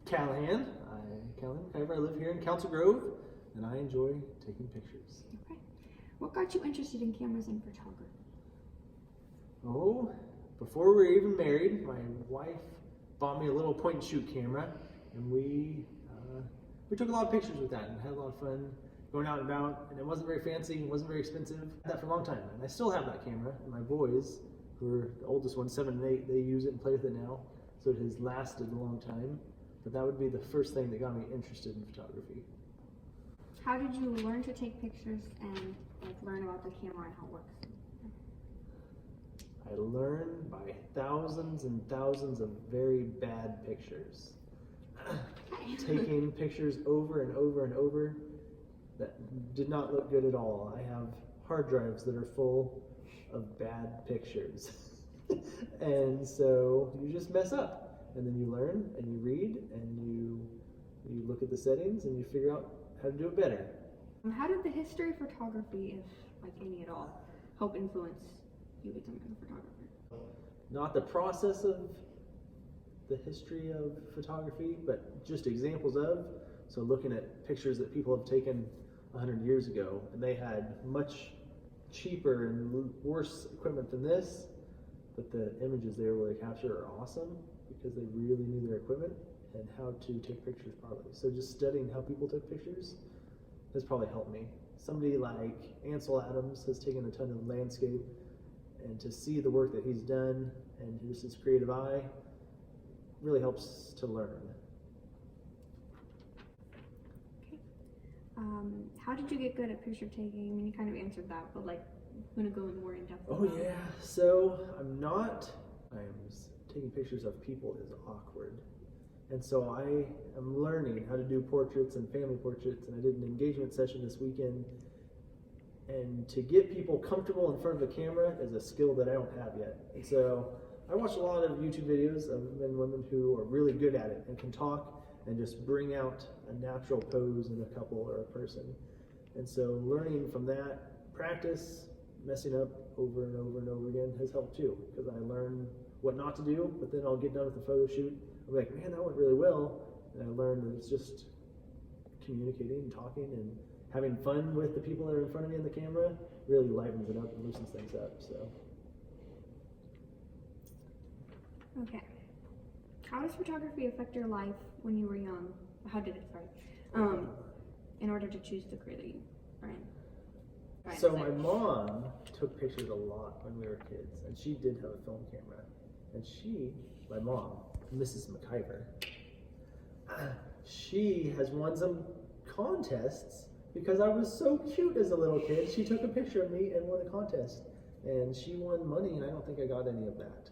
Callahan. Callahan McIver. I live here in Council Grove, and I enjoy taking pictures. Okay. What got you interested in cameras and photography? Oh, before we were even married, my wife bought me a little point and shoot camera, and we took a lot of pictures with that and had a lot of fun going out and about. And it wasn't very fancy, it wasn't very expensive. I had that for a long time, and I still have that camera. And my boys, who are the oldest ones, 7 and 8, they use it and play with it now, so it has lasted a long time. But that would be the first thing that got me interested in photography. How did you learn to take pictures and learn about the camera and how it works? I learned by thousands and thousands of very bad pictures. Taking pictures over and over and over that did not look good at all. I have hard drives that are full of bad pictures. And so you just mess up. And then you learn and you read and you look at the settings and you figure out how to do it better. How did the history of photography, if like any at all, help influence you becoming a photographer? Not the process of the history of photography, but just examples of. So looking at pictures that people have taken 100 years ago, and they had much cheaper and worse equipment than this, but the images they were able to capture are awesome because they really knew their equipment and how to take pictures properly. So just studying how people took pictures has probably helped me. Somebody like Ansel Adams has taken a ton of landscape, and to see the work that he's done and just his creative eye really helps to learn. Okay. How did you get good at picture taking? I mean, you kind of answered that, but like, I'm gonna go in more in depth. Oh yeah, so taking pictures of people is awkward. And so I am learning how to do portraits and family portraits, and I did an engagement session this weekend. And to get people comfortable in front of the camera is a skill that I don't have yet. And so I watch a lot of YouTube videos of men and women who are really good at it and can talk and just bring out a natural pose in a couple or a person. And so learning from that, practice, messing up over and over and over again has helped too, because I learn what not to do, but then I'll get done with the photo shoot. I'm like, man, that went really well. And I learned that it's just communicating and talking and having fun with the people that are in front of me in the camera really lightens it up and loosens things up. So. Okay. How does photography affect your life when you were young? How did it, in order to choose the career that you are in? So my mom took pictures a lot when we were kids, and she did have a film camera. And my mom, Mrs. McIver, she has won some contests because I was so cute as a little kid. She took a picture of me and won a contest, and she won money, and I don't think I got any of that.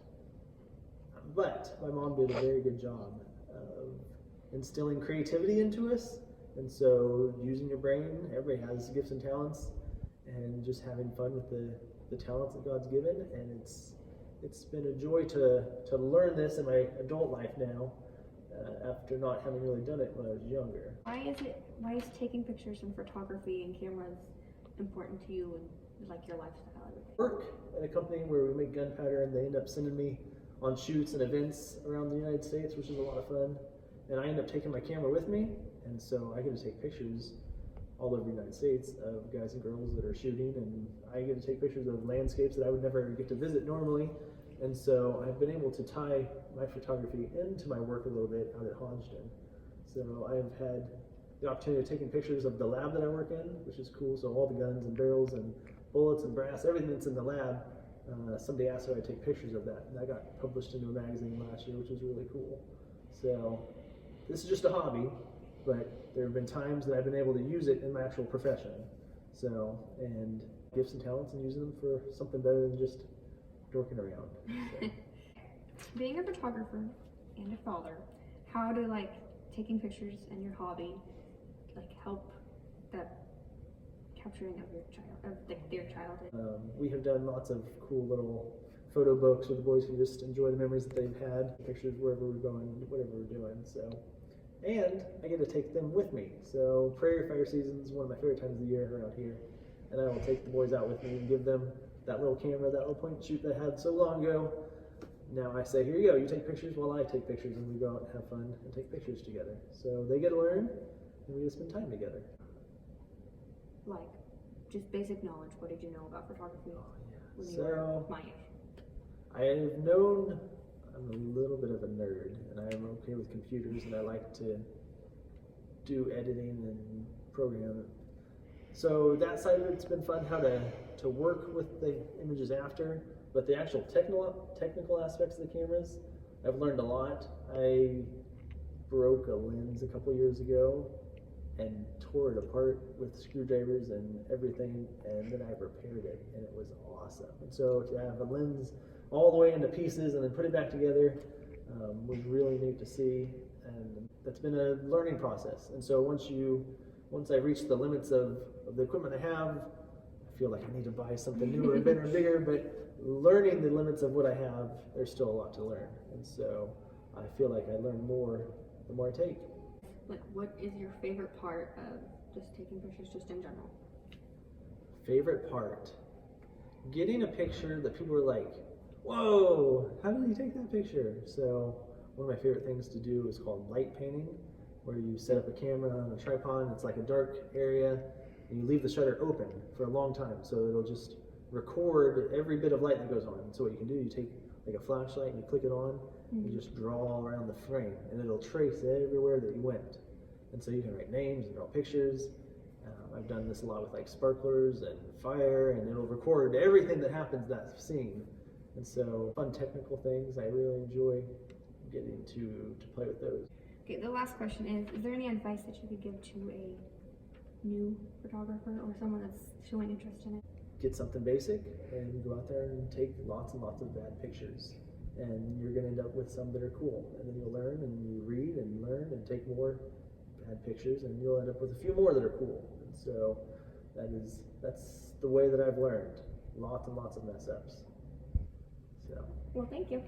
But my mom did a very good job of instilling creativity into us, and so using your brain, everybody has gifts and talents, and just having fun with the talents that God's given. And it's been a joy to learn this in my adult life now, after not having really done it when I was younger. Why is taking pictures and photography and cameras important to you and like your lifestyle? Work at a company where we make gunpowder, and they end up sending me on shoots and events around the United States, which is a lot of fun. And I end up taking my camera with me, and so I get to take pictures all over the United States of guys and girls that are shooting, and I get to take pictures of landscapes that I would never get to visit normally. And so I've been able to tie my photography into my work a little bit out at Hodgdon. So I've had the opportunity of taking pictures of the lab that I work in, which is cool. So all the guns and barrels and bullets and brass, everything that's in the lab, somebody asked if I'd take pictures of that. And that got published into a magazine last year, which was really cool. So this is just a hobby, but there have been times that I've been able to use it in my actual profession. So, and gifts and talents and using them for something better than just dorking around. So. Being a photographer and a father, how do like taking pictures and your hobby like help that capturing of your child, of their childhood? We have done lots of cool little photo books where the boys can just enjoy the memories that they've had, pictures wherever we're going, whatever we're doing. So, and I get to take them with me. So prairie fire season is one of my favorite times of the year around here, and I will take the boys out with me and give them that little camera, that little point and shoot that I had so long ago, now I say, here you go, you take pictures while I take pictures, and we go out and have fun and take pictures together. So they get to learn, and we get to spend time together. Like, just basic knowledge. What did you know about photography when you So were my age? I've known I'm a little bit of a nerd, and I'm okay with computers, and I like to do editing and program. So that side of it's been fun, how to work with the images after, but the actual technical aspects of the cameras, I've learned a lot. I broke a lens a couple years ago and tore it apart with screwdrivers and everything, and then I repaired it, and it was awesome. And so to have a lens all the way into pieces and then put it back together was really neat to see, and that's been a learning process. And so once I reach the limits of the equipment I have, I feel like I need to buy something newer and better and bigger, but learning the limits of what I have, there's still a lot to learn. And so I feel like I learn more the more I take. Like, what is your favorite part of just taking pictures, just in general? Favorite part? Getting a picture that people are like, whoa, how did you take that picture? So one of my favorite things to do is called light painting, where you set up a camera on a tripod, and it's like a dark area, and you leave the shutter open for a long time, so it'll just record every bit of light that goes on. So what you can do, you take like a flashlight and you click it on, you just draw around the frame, and it'll trace everywhere that you went. And so you can write names and draw pictures. I've done this a lot with like sparklers and fire, and it'll record everything that happens that scene. And so fun technical things, I really enjoy getting to play with those. Okay, the last question is there any advice that you could give to a new photographer or someone that's showing interest in it? Get something basic and go out there and take lots and lots of bad pictures. And you're going to end up with some that are cool. And then you'll learn and you read and learn and take more bad pictures, and you'll end up with a few more that are cool. And so that's the way that I've learned. Lots and lots of mess ups. So. Well, thank you.